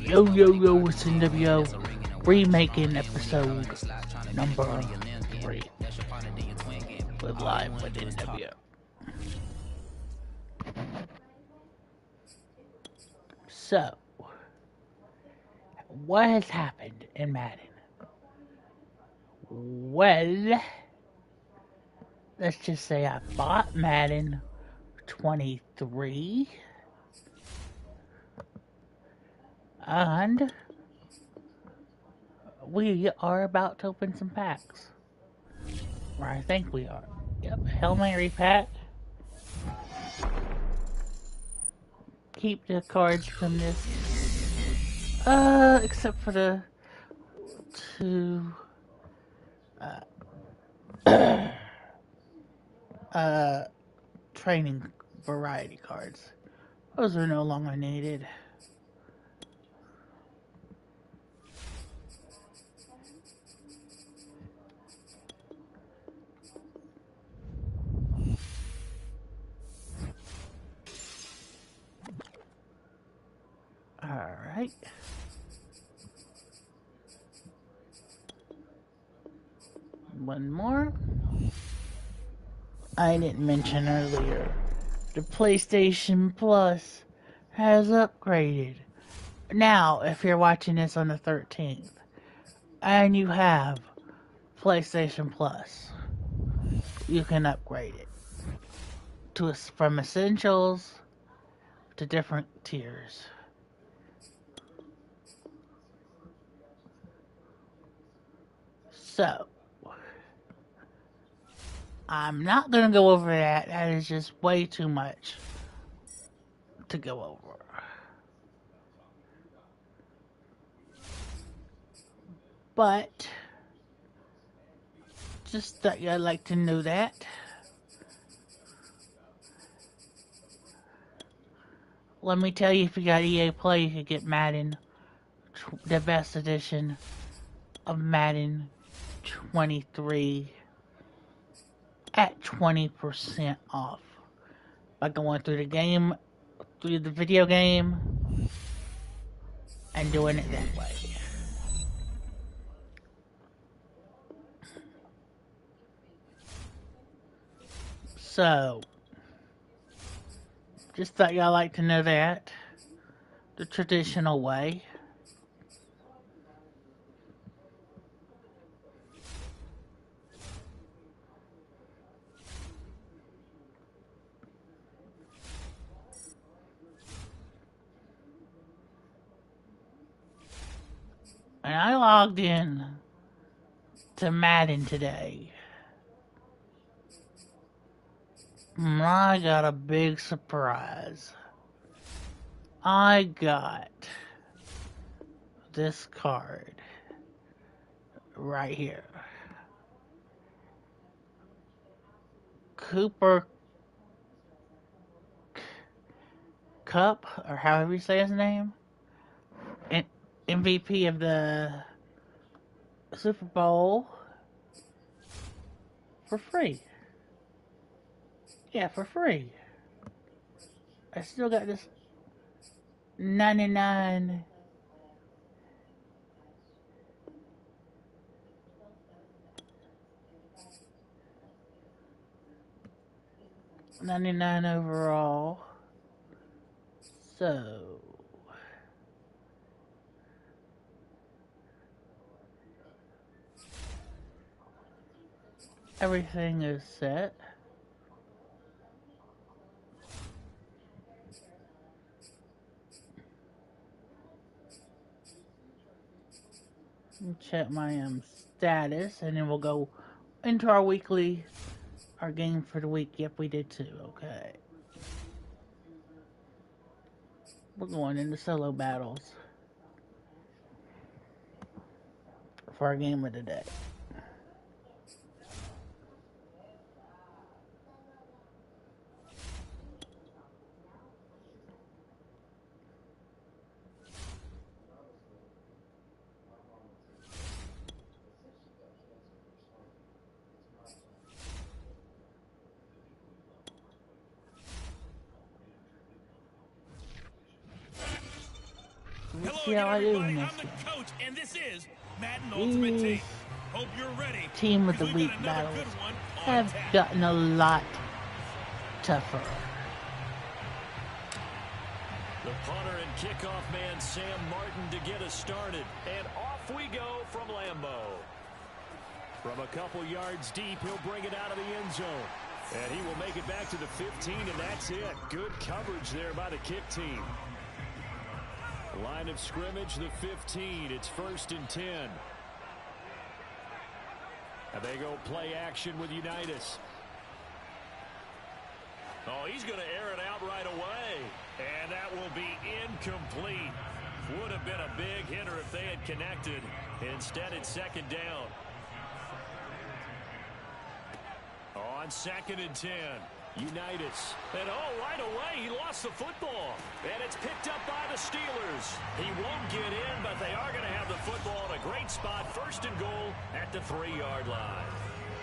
Yo, it's NWO remaking episode number 3 with live with NWO. So, what has happened in Madden? Well, let's just say I bought Madden 23 and we are about to open some packs. Or I think we are. Yep, Hail Mary pack. Keep the cards from this. Except for the two training variety cards. Those are no longer needed. Alright. One more. I didn't mention earlier, the PlayStation Plus has upgraded. Now, if you're watching this on the 13th, and you have PlayStation Plus, you can upgrade it from Essentials to different tiers. So, I'm not going to go over that. That is just way too much to go over. But, just thought y'all like to know that. Let me tell you, if you got EA Play, you could get Madden, the best edition of Madden 23 at 20% off by going through the video game, and doing it that way. So, just thought y'all like to know that. The traditional way. And I logged in to Madden today. And I got a big surprise. I got this card right here. Cooper Cup, or however you say his name, MVP of the Super Bowl, for free. Yeah, for free. I still got this 99 overall. So, everything is set. Check my status, and then we'll go into our game for the week. Yep, we did too. Okay. We're going into solo battles for our game of the day. Let's Hello see how again, I do everybody. in I'm this the game. coach, and this is Madden Ultimate Team. Hope you're ready. Team with the We've weak got another battles good one on have tap. gotten a lot tougher. The punter and kickoff man, Sam Martin, to get us started. And off we go from Lambeau. From a couple yards deep, he'll bring it out of the end zone. And he will make it back to the 15, and that's it. Good coverage there by the kick team. Line of scrimmage, the 15. It's 1st and 10. And they go play action with Unitas. Oh, he's going to air it out right away. And that will be incomplete. Would have been a big hitter if they had connected. Instead, it's 2nd down. On 2nd and 10. Unitas. And right away, he lost the football. And it's picked up by the Steelers. He won't get in, but they are going to have the football in a great spot. 1st and goal at the 3-yard line.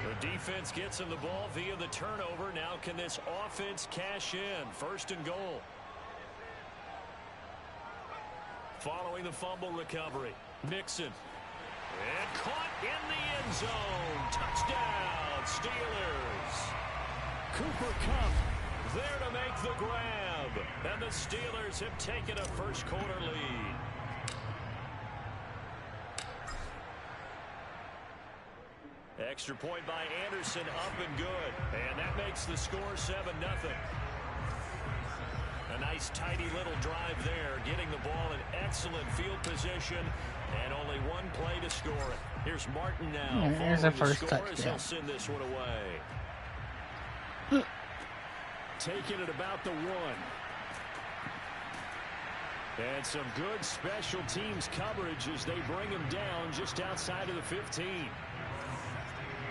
The defense gets him the ball via the turnover. Now can this offense cash in? 1st and goal. Following the fumble recovery. Mixon. And caught in the end zone. Touchdown, Steelers. Cooper Kupp there to make the grab. And the Steelers have taken a first-quarter lead. Extra point by Anderson, up and good. And that makes the score 7-0. A nice, tidy little drive there, getting the ball in excellent field position, and only one play to score it. Here's Martin now. Here's the first touchdown. He'll send this one away. Taking it about the 1. And some good special teams coverage as they bring him down just outside of the 15.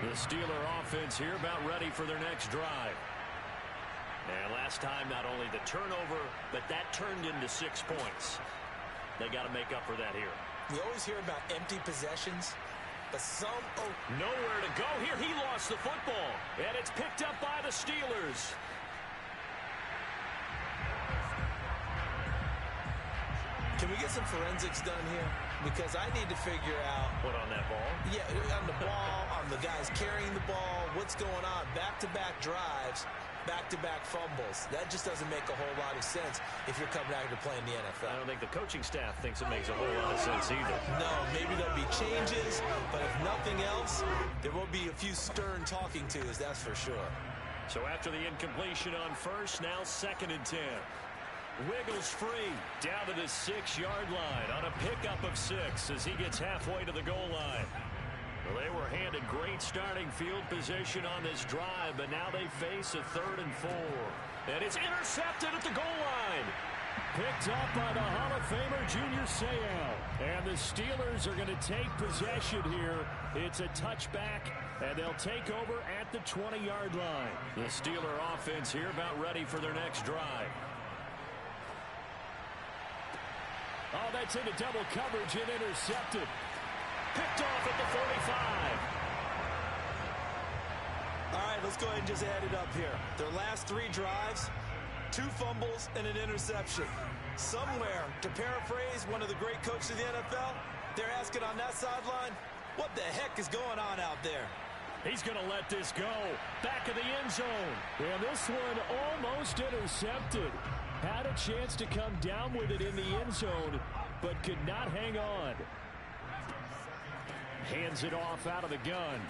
The Steeler offense here about ready for their next drive. And last time, not only the turnover, but that turned into 6 points. They got to make up for that here. You always hear about empty possessions, but nowhere to go here. He lost the football, and it's picked up by the Steelers. Can we get some forensics done here? Because I need to figure out... What, on that ball? Yeah, on the ball, on the guys carrying the ball, what's going on. Back-to-back drives, back-to-back fumbles. That just doesn't make a whole lot of sense if you're coming out here to play in the NFL. I don't think the coaching staff thinks it makes a whole lot of sense either. No, maybe there'll be changes, but if nothing else, there will be a few stern talking tos, that's for sure. So after the incompletion on first, now 2nd and 10. Wiggles free down to the 6-yard line on a pickup of 6 as he gets halfway to the goal line. Well, they were handed great starting field position on this drive, but now they face a 3rd and 4. And it's intercepted at the goal line. Picked up by the Hall of Famer Junior Seau. And the Steelers are going to take possession here. It's a touchback, and they'll take over at the 20-yard line. The Steeler offense here about ready for their next drive. Oh, that's into double coverage and intercepted. Picked off at the 45. All right, let's go ahead and just add it up here. Their last 3 drives, 2 fumbles and an interception. Somewhere, to paraphrase one of the great coaches of the NFL, they're asking on that sideline, what the heck is going on out there? He's going to let this go. Back of the end zone. And this one almost intercepted. Had a chance to come down with it in the end zone, but could not hang on. Hands it off out of the gun.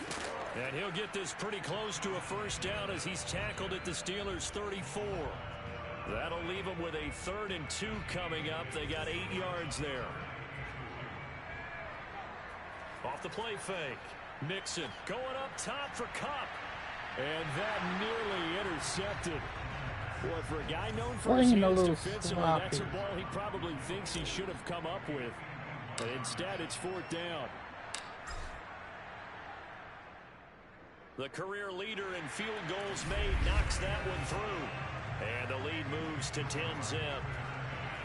And he'll get this pretty close to a 1st down as he's tackled at the Steelers' 34. That'll leave them with a 3rd and 2 coming up. They got 8 yards there. Off the play fake. Mixon going up top for Kupp. And that nearly intercepted. Boy, for a guy known for his hands defensively, that's a ball he probably thinks he should have come up with. But instead, it's 4th down. The career leader in field goals made knocks that one through. And the lead moves to 10-zip.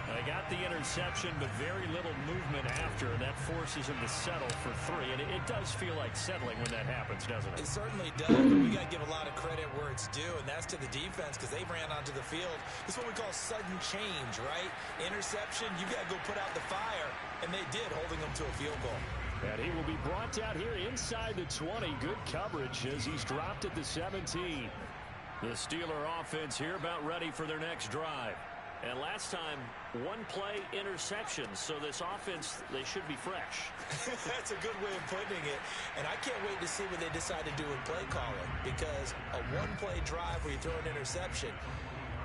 They got the interception, but very little movement after, and that forces him to settle for 3. And it does feel like settling when that happens, doesn't it? It certainly does, but we got to give a lot of credit where it's due, and that's to the defense because they ran onto the field. It's what we call sudden change, right? Interception, you got to go put out the fire, and they did, holding them to a field goal. And he will be brought down here inside the 20. Good coverage as he's dropped at the 17. The Steeler offense here about ready for their next drive. And last time, 1-play interception. So this offense, they should be fresh. That's a good way of putting it. And I can't wait to see what they decide to do in play calling. Because a 1-play drive where you throw an interception,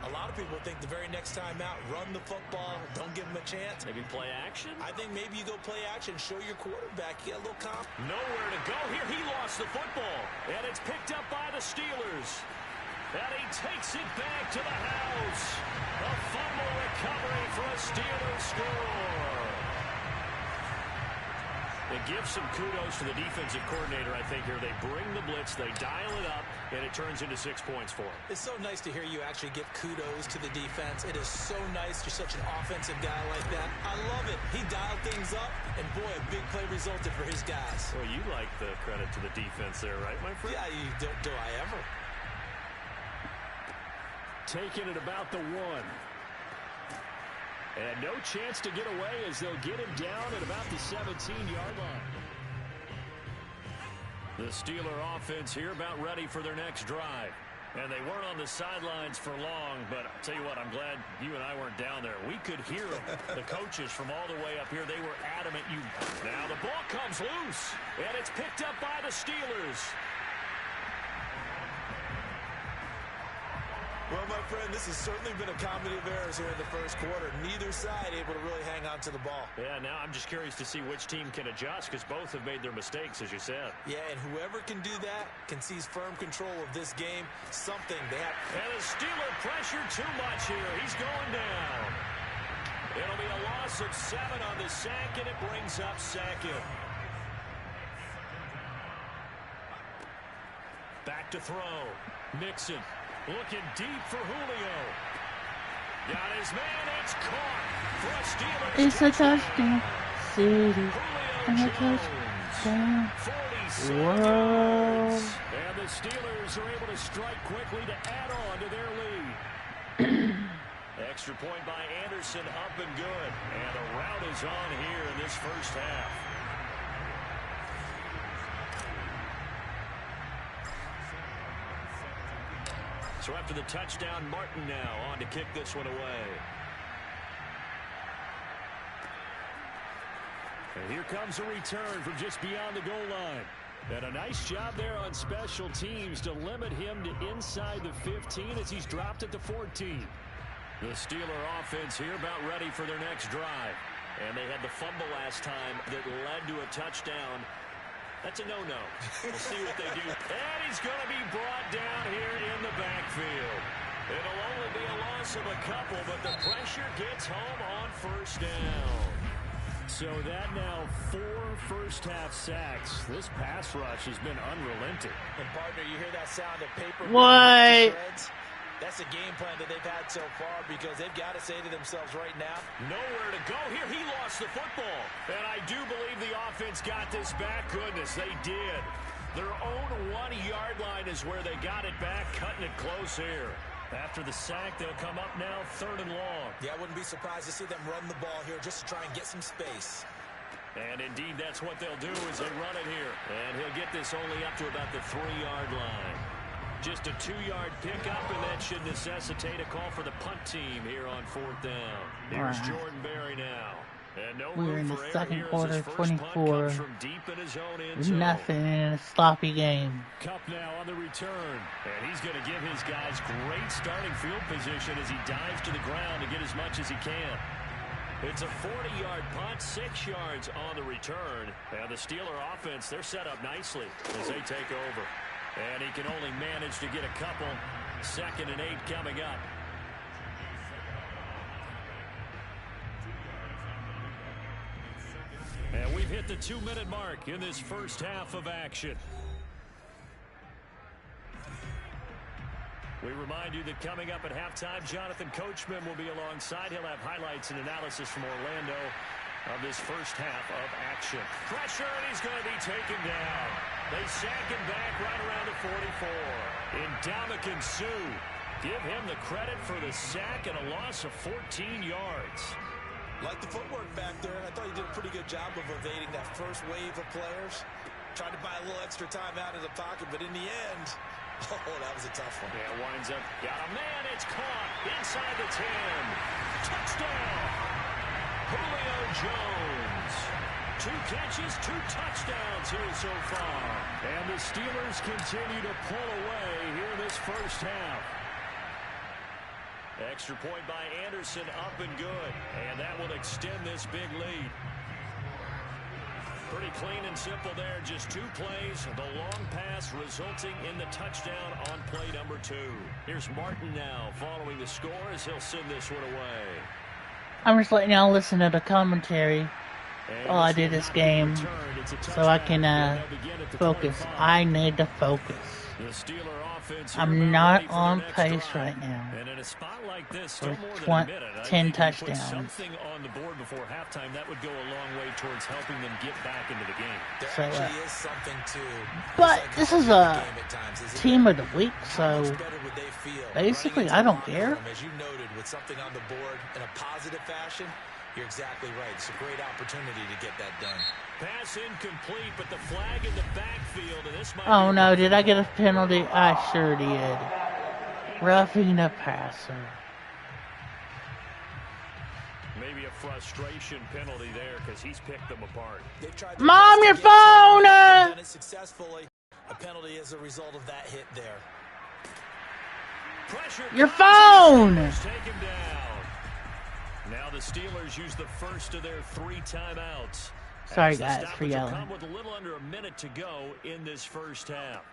a lot of people think the very next time out, run the football, don't give them a chance. Maybe play action? I think maybe you go play action, show your quarterback, you get a little comp. Nowhere to go here. He lost the football. And it's picked up by the Steelers. And he takes it back to the house. A fumble recovery for a Steelers score. It gives some kudos to the defensive coordinator, I think, here. They bring the blitz, they dial it up, and it turns into 6 points for him. It's so nice to hear you actually give kudos to the defense. It is so nice. You're such an offensive guy like that. I love it. He dialed things up, and boy, a big play resulted for his guys. Well, you like the credit to the defense there, right, my friend? Yeah, you don't, do I ever? Taking it about the 1. And no chance to get away as they'll get him down at about the 17-yard line. The Steeler offense here about ready for their next drive. And they weren't on the sidelines for long, but I'll tell you what, I'm glad you and I weren't down there. We could hear them. The coaches from all the way up here, they were adamant. Now the ball comes loose, and it's picked up by the Steelers. Well, my friend, this has certainly been a comedy of errors here in the first quarter. Neither side able to really hang on to the ball. Yeah, now I'm just curious to see which team can adjust because both have made their mistakes, as you said. Yeah, and whoever can do that can seize firm control of this game. Something they have. And the Steeler pressure too much here. He's going down. It'll be a loss of 7 on the sack, and it brings up second. Back to throw. Mixon. Looking deep for Julio. Got his man. It's caught for a Steelers. It's a touchdown. City. And a touchdown. 40 Whoa. And the Steelers are able to strike quickly to add on to their lead. Extra point by Anderson, up and good. And the route is on here in this first half. So after the touchdown, Martin now on to kick this one away. And here comes a return from just beyond the goal line. And a nice job there on special teams to limit him to inside the 15 as he's dropped at the 14. The Steeler offense here about ready for their next drive. And they had the fumble last time that led to a touchdown. That's a no-no. We'll see what they do. And he's going to be brought down here in the backfield. It'll only be a loss of a couple, but the pressure gets home on first down. So that now 4 first-half sacks. This pass rush has been unrelenting. And, partner, you hear that sound of paper. What? That's a game plan that they've had so far because they've got to say to themselves right now, nowhere to go here. He lost the football. And I do believe the offense got this back. Goodness, they did. Their own 1-yard line is where they got it back, cutting it close here. After the sack, they'll come up now 3rd and long. Yeah, I wouldn't be surprised to see them run the ball here just to try and get some space. And indeed, that's what they'll do is they run it here. And he'll get this only up to about the 3-yard line. Just a 2-yard pickup, and that should necessitate a call for the punt team here on 4th down. Here's Jordan Berry now. And no We're in room the for second error quarter, as his first 24. punt comes from deep in his own end zone. Nothing in a sloppy game. Cup now on the return. And he's going to give his guys great starting field position as he dives to the ground to get as much as he can. It's a 40-yard punt, 6 yards on the return. And the Steeler offense, they're set up nicely as they take over. And he can only manage to get a couple. 2nd and 8 coming up. And we've hit the 2-minute mark in this first half of action. We remind you that coming up at halftime, Jonathan Coachman will be alongside. He'll have highlights and analysis from Orlando of this first half of action. Pressure, and he's going to be taken down. They sack him back right around the 44. Ndamukong Suh, give him the credit for the sack and a loss of 14 yards. Like the footwork back there, I thought he did a pretty good job of evading that first wave of players. Tried to buy a little extra time out of the pocket, but in the end, oh, that was a tough one. Yeah, winds up. Got a man. It's caught inside the 10. Touchdown. Julio Jones. 2 catches, 2 touchdowns here so far. And the Steelers continue to pull away here in this first half. Extra point by Anderson, up and good. And that will extend this big lead. Pretty clean and simple there. Just 2 plays. The long pass resulting in the touchdown on play number 2. Here's Martin now following the score as he'll send this one away. I'm just letting y'all listen to the commentary while I do this game so I can focus. I need to focus. I'm not on pace right now And in a spot like this, for still more than a minute. 10 Put touchdowns. something on the board before halftime. That would go a long way towards helping them get back into the game. There So, actually is something to but this is a game at times, isn't team it? of the week, How much so better would they feel basically running I into don't the care. locker room, as you noted, with something on the board in a positive fashion? You're exactly right. It's a great opportunity to get that done. Pass incomplete, but the flag in the backfield, and this might Oh be no, did I get a penalty? I sure did. Roughing the passer. maybe a frustration penalty there because he's picked them apart. They've tried their Mom, best your to get to him, phone! and done it successfully. A penalty as a result of that hit there. Pressure Your comes, and phone! the Steelers take him down. Now the Steelers use the first of their 3 timeouts. Sorry As the guys for stoppage will yelling. come with a little under a minute to go in this first half.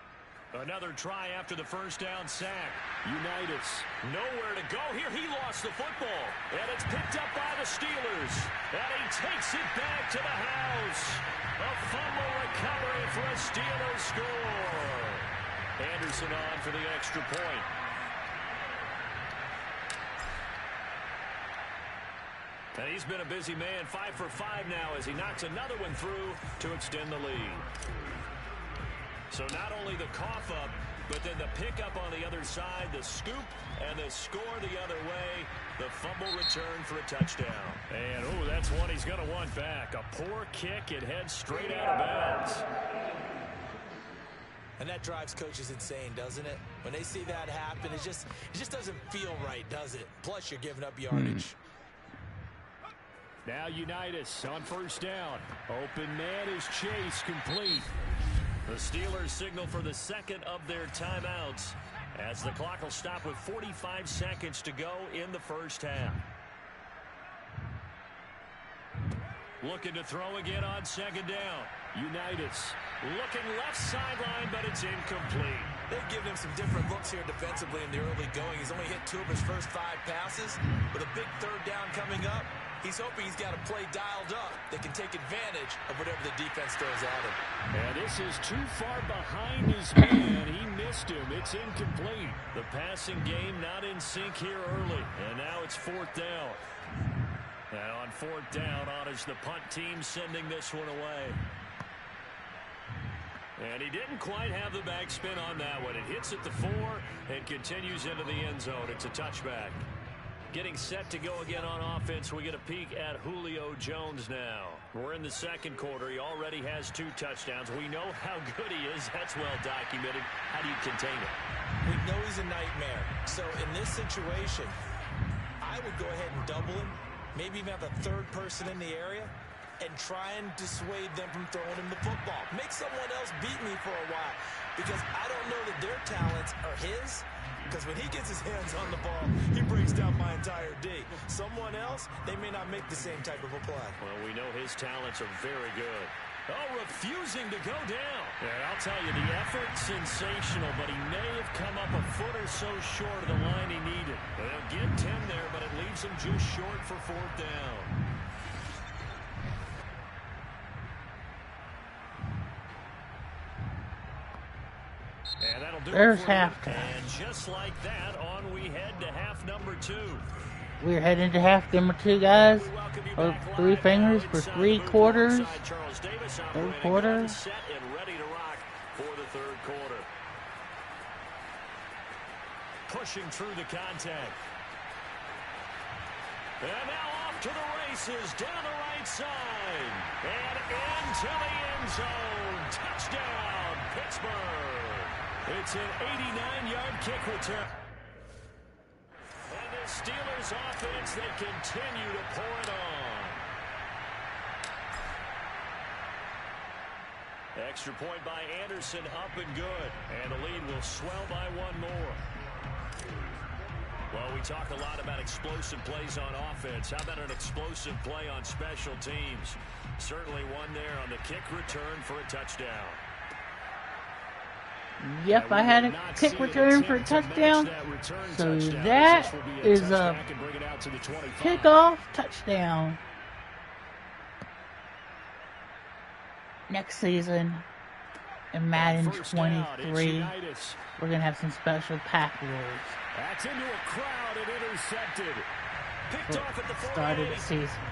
Another try after the first down sack. Unitas nowhere to go here. He lost the football, and it's picked up by the Steelers. And he takes it back to the house. A fumble recovery for a Steelers score. Anderson on for the extra point. And he's been a busy man, 5 for 5 now as he knocks another one through to extend the lead. So not only the cough up, but then the pickup on the other side, the scoop, and the score the other way. The fumble return for a touchdown. And, oh, that's one he's going to want back. A poor kick. It heads straight out of bounds. And that drives coaches insane, doesn't it? When they see that happen, it just doesn't feel right, does it? Plus, you're giving up yardage. Now Unitas on first down. Open man is Chase, complete. The Steelers signal for the second of their timeouts as the clock will stop with 45 seconds to go in the first half. Looking to throw again on second down. Unitas looking left sideline, but it's incomplete. They've given him some different looks here defensively in the early going. He's only hit 2 of his first 5 passes. With a big third down coming up, he's hoping he's got a play dialed up that can take advantage of whatever the defense throws at him. And this is too far behind his man. He missed him. It's incomplete. The passing game not in sync here early. And now it's 4th down. And on 4th down, on is the punt team sending this one away. And he didn't quite have the backspin on that one. It hits at the 4 and continues into the end zone. It's a touchback. Getting set to go again on offense. We get a peek at Julio Jones now. We're in the second quarter. He already has 2 touchdowns. We know how good he is. That's well documented. How do you contain it? We know he's a nightmare. So in this situation, I would go ahead and double him. Maybe even have a third person in the area and try and dissuade them from throwing him the football. Make someone else beat me for a while because I don't know that their talents are his. Because when he gets his hands on the ball, he breaks down my entire D. Someone else, they may not make the same type of a play. Well, we know his talents are very good. Oh, refusing to go down. And I'll tell you, the effort, sensational, but he may have come up a foot or so short of the line he needed. They'll get 10 there, but it leaves him just short for 4th down. And that'll do There's it for you. halftime. And just like that, on we head to half number 2. We're heading to half number 2, guys. We welcome you Or back 3 live fingers now for inside 3 the booth quarters. alongside Charles Davis. I'm Third Brandon quarter. Gunn, set and ready to rock for the third quarter. Pushing through the contact. And now off to the races, down the right side. And into the end zone. Touchdown, Pittsburgh. It's an 89-yard kick return. And the Steelers offense, they continue to pour it on. Extra point by Anderson, up and good. And the lead will swell by 1 more. Well, we talk a lot about explosive plays on offense. How about an explosive play on special teams? Certainly one there on the kick return for a touchdown. Yep, I had a kick return for a touchdown. So that is a kickoff touchdown. Next season, in Madden 23, we're going to have some special pack rules. That's into a crowd and intercepted. Picked off at the Start of the 48. season.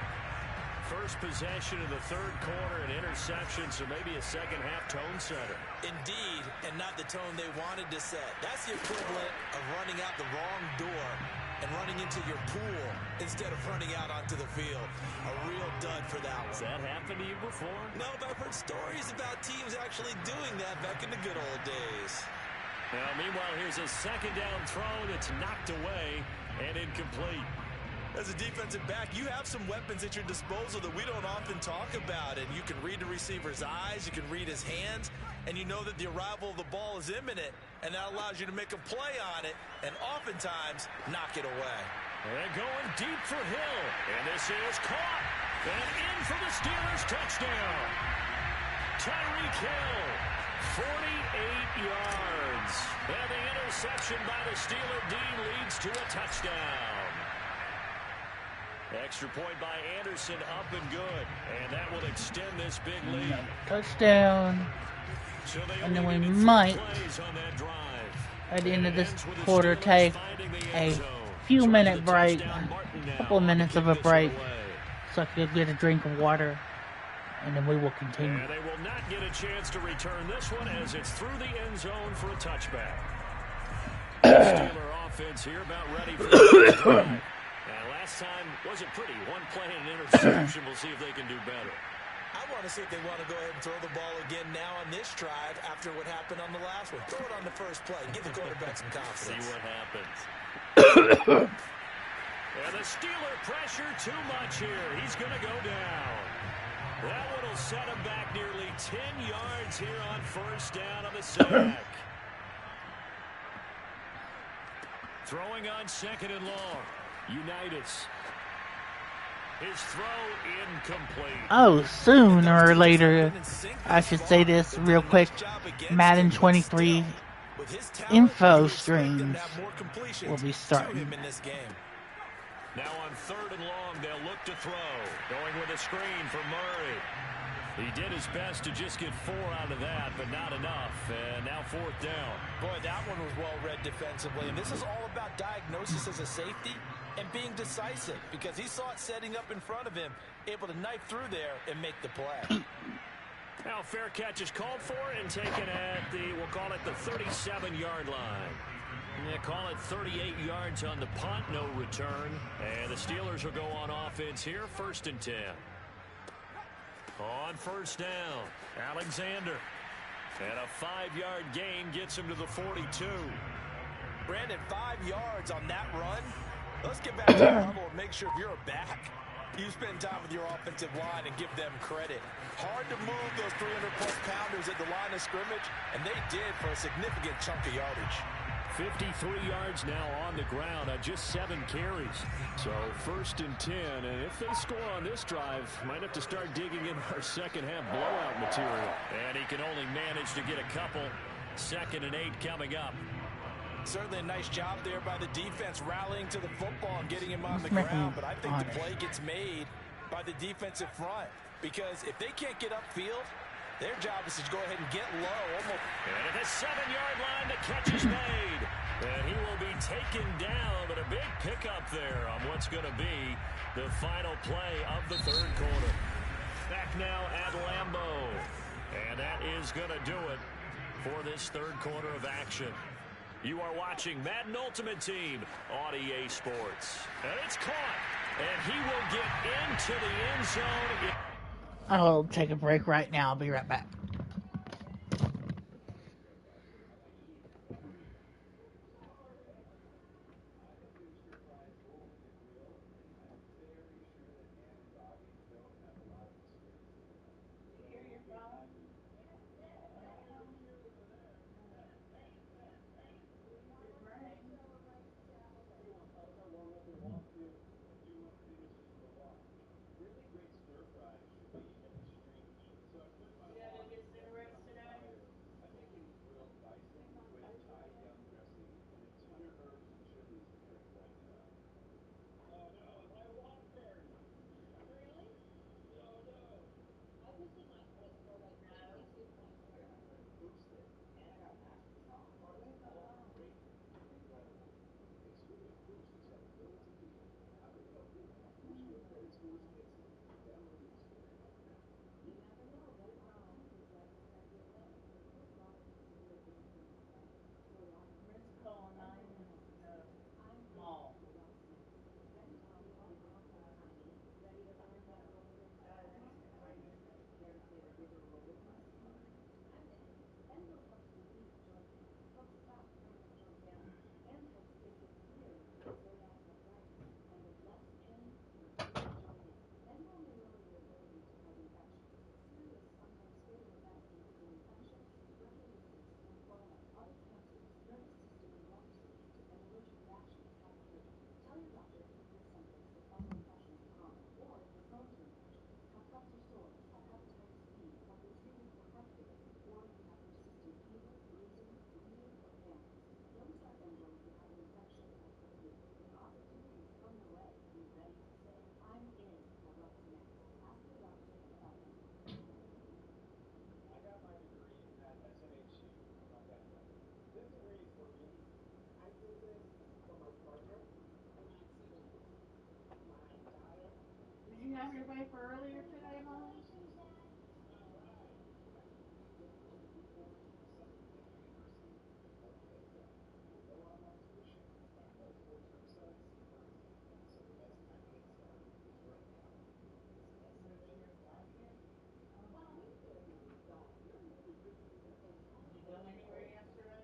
First possession of the third quarter, an interception, so maybe a second-half tone setter. Indeed, and not the tone they wanted to set. That's the equivalent of running out the wrong door and running into your pool instead of running out onto the field. A real dud for that one. Has that happened to you before? No, but I've heard stories about teams actually doing that back in the good old days. Now, meanwhile, here's a second down throw that's knocked away and incomplete. As a defensive back, you have some weapons at your disposal that we don't often talk about. And you can read the receiver's eyes, you can read his hands, and you know that the arrival of the ball is imminent. And that allows you to make a play on it and oftentimes knock it away. They're going deep for Hill. And this is caught. And in for the Steelers touchdown. Tyreek Hill, 48 yards. And the interception by the Steeler D leads to a touchdown. Extra point by Anderson, up and good. And that will extend this big lead. Touchdown. So And then we might, at the end of this quarter, take a few minute break, a couple of minutes of a break, so I can get a drink of water, and then we will continue. And they will not get a chance to return this one as it's through the end zone for a touchback. Steeler offense here about ready for the drive. Last time wasn't pretty. One play and an interception. We'll see if they can do better. I want to see if they want to go ahead and throw the ball again now on this drive after what happened on the last one. Throw it on the first play. Give the quarterback some confidence. See what happens. And the Steeler pressure too much here. He's going to go down. That one will set him back nearly 10 yards here on first down on the sack. Throwing on second and long. Unitas. His throw incomplete. Oh, sooner or later, I should say this real quick, Madden 23 info streams will be starting. Now on third and long, they'll look to throw. Going with a screen for Murray. He did his best to just get 4 out of that, but not enough. And now fourth down. Boy, that one was well read defensively. And this is all about diagnosis as a safety and being decisive, because he saw it setting up in front of him, able to knife through there and make the play. Now fair catch is called for and taken at the, we'll call it the 37-yard line. They call it 38 yards on the punt, no return. And the Steelers will go on offense here, 1st and 10. On first down, Alexander. And a 5-yard gain gets him to the 42. Brandon, 5 yards on that run. Let's get back to the level and make sure if you're a back, you spend time with your offensive line and give them credit. Hard to move those 300-plus pounders at the line of scrimmage, and they did for a significant chunk of yardage. 53 yards now on the ground on just 7 carries. So 1st and 10, and if they score on this drive, might have to start digging in our second-half blowout material. And he can only manage to get a couple. 2nd and 8 coming up. Certainly a nice job there by the defense, rallying to the football and getting him on the ground. But I think the play gets made by the defensive front, because if they can't get upfield, Their job is to go ahead and get low. Almost. And at the 7-yard line, the catch is made. And he will be taken down, but a big pickup there on what's going to be the final play of the third quarter. Back now at Lambeau. And that is going to do it for this third quarter of action. You are watching Madden Ultimate Team on EA Sports. And it's caught. And he will get into the end zone. I'll take a break right now. I'll be right back. Did you have your wafer earlier today, Mom? Did you go anywhere yesterday?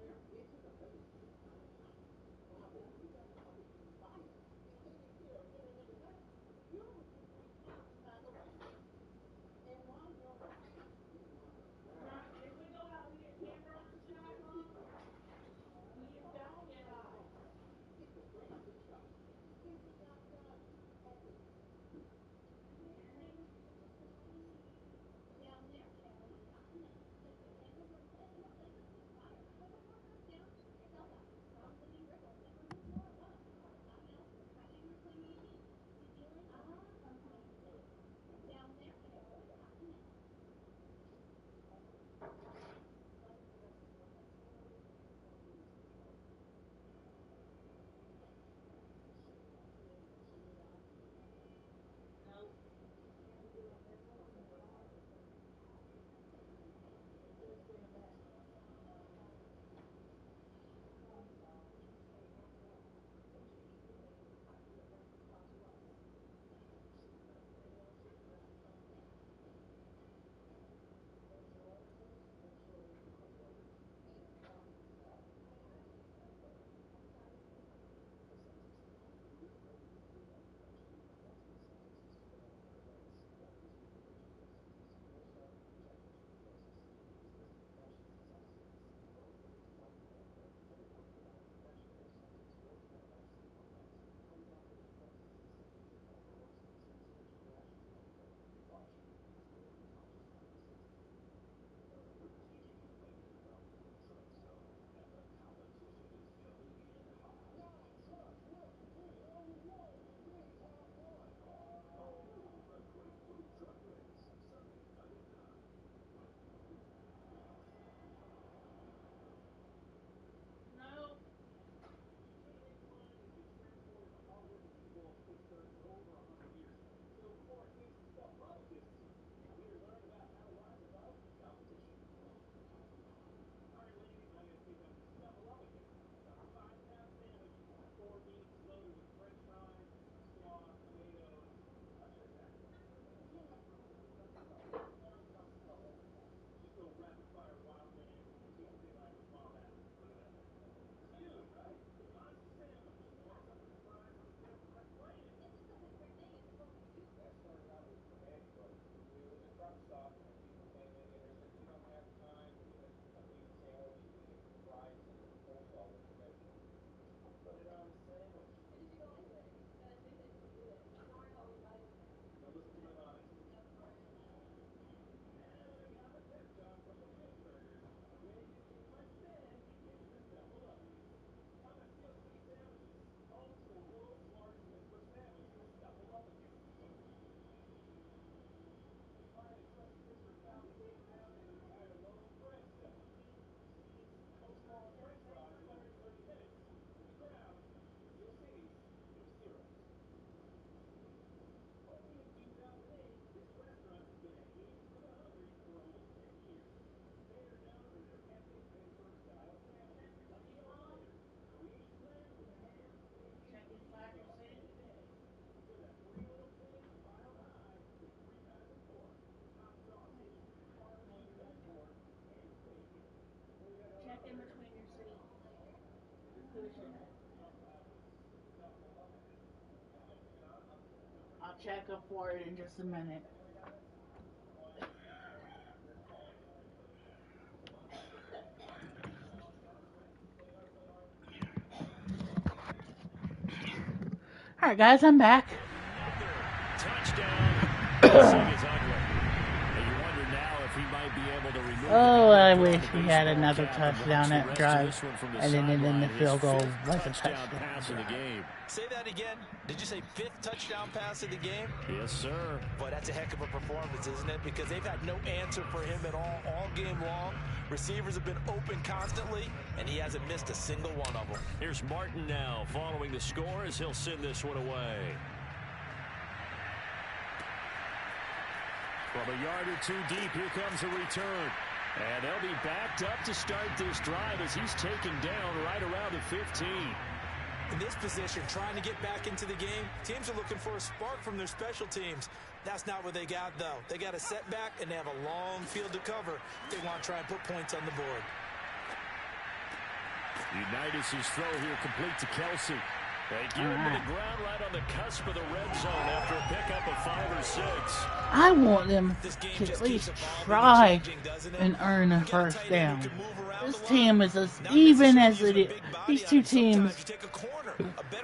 check up for it in just a minute. Alright guys, I'm back. Touchdown. Kelsey is ugly. And you wonder now if he might be able to remove Oh, the I on wish the he had baseball another cap and watch touchdown the that rest of drive, this one from the and then the sideline. field goal His was a fifth touchdown touchdown pass of the game. Say that again. Did you say 5th touchdown pass of the game? Yes, sir. Boy, that's a heck of a performance, isn't it? Because they've had no answer for him at all game long. Receivers have been open constantly, and he hasn't missed a single one of them. Here's Martin now following the score as he'll send this one away. From a yard or two deep, here comes a return. And they'll be backed up to start this drive as he's taken down right around the 15. In this position, trying to get back into the game, teams are looking for a spark from their special teams. That's not what they got, though. They got a setback, and they have a long field to cover. They want to try and put points on the board. Unitas' throw here complete to Kelsey. They get him to the ground right on the cusp of the red zone after a pickup of 5 or 6. I want them to at least try and earn a first down. This team is as even as it is. These two teams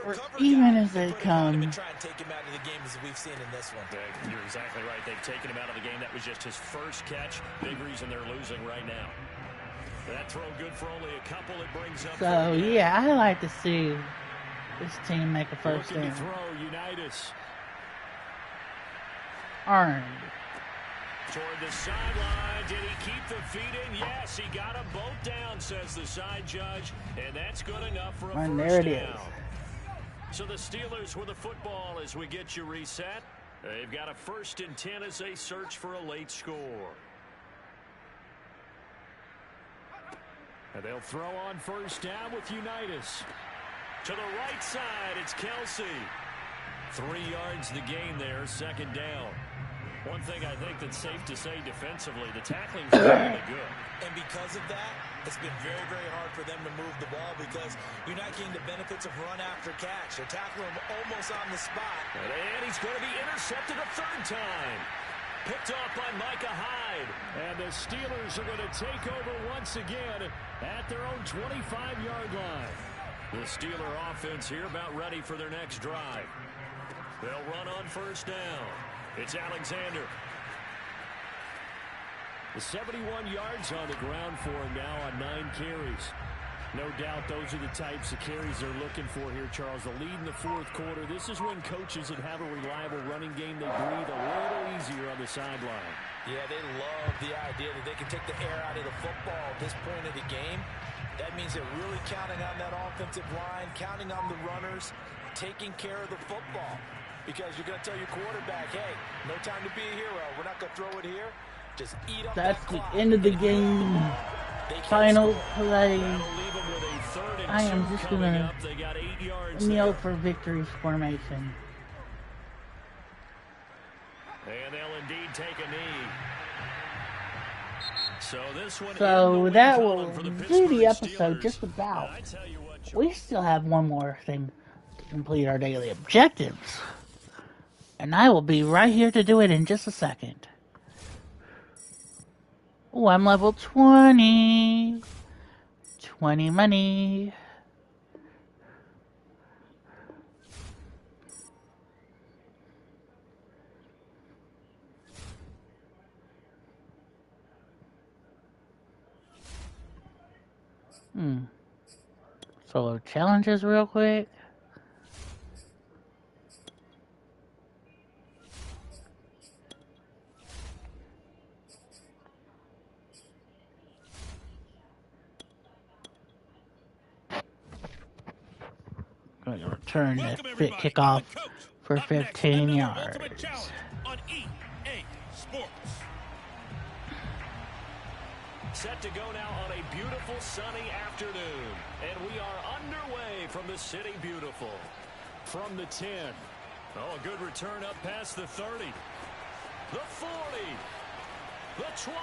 are even as they come. Try and take him out of the game as we've seen in this one. You're exactly right. They've taken him out of the game. That was just his first catch. Big reason they're losing right now. That throw good for only a couple. It brings up. So yeah, I like to see this team make a first Looking down. to throw, Unitas. Earned. Toward the sideline. Did he keep the feet in? Yes, he got them both down, says the side judge. And that's good enough for a And first there it down. is. So the Steelers with the football as we get you reset. They've got a 1st and 10 as they search for a late score. And they'll throw on first down with Unitas. To the right side, it's Kelsey. 3 yards the gain there, 2nd down. One thing I think that's safe to say defensively, the tackling's really good. And because of that, it's been very, very hard for them to move the ball because you're not getting the benefits of run after catch. They're tackling him almost on the spot. And he's going to be intercepted a 3rd time. Picked off by Micah Hyde. And the Steelers are going to take over once again at their own 25-yard line. The Steeler offense here about ready for their next drive. They'll run on first down. It's Alexander. The 71 yards on the ground for him now on 9 carries. No doubt those are the types of carries they're looking for here, Charles. The lead in the 4th quarter. This is when coaches that have a reliable running game, they breathe a little easier on the sideline. Yeah, they love the idea that they can take the air out of the football at this point of the game. That means they're really counting on that offensive line, counting on the runners, taking care of the football. Because you're going to tell your quarterback, hey, no time to be a hero. We're not going to throw it here. Just eat up That's that the clock. end of the game. Final play. I am just gonna kneel for victory formation. And they'll indeed take a knee. So this one So that will do the episode just about. We still have one more thing to complete our daily objectives. And I will be right here to do it in just a second. Oh, I'm level 20. 20 money. Solo challenges real quick. Going to return the fit kickoff for 15 yards. On EA Sports. Set to go now on a beautiful sunny afternoon. And we are underway from the City Beautiful. From the 10. Oh, a good return up past the 30. The 40. The 20.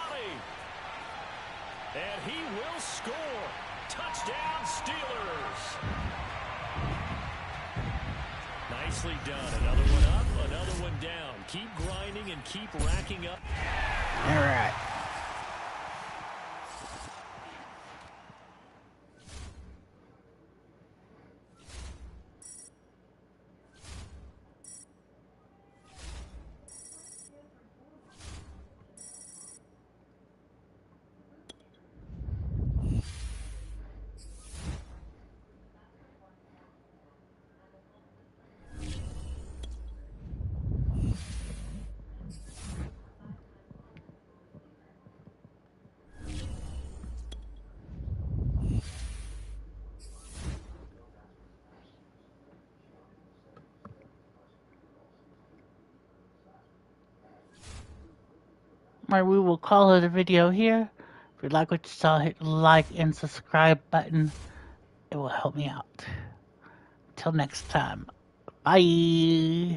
And he will score. Touchdown, Steelers. Nicely done. Another one up, another another one down. Keep grinding and keep racking up. All right. Alright, we will call it a video here. If you like what you saw, hit the like and subscribe button. It will help me out. Till next time. Bye.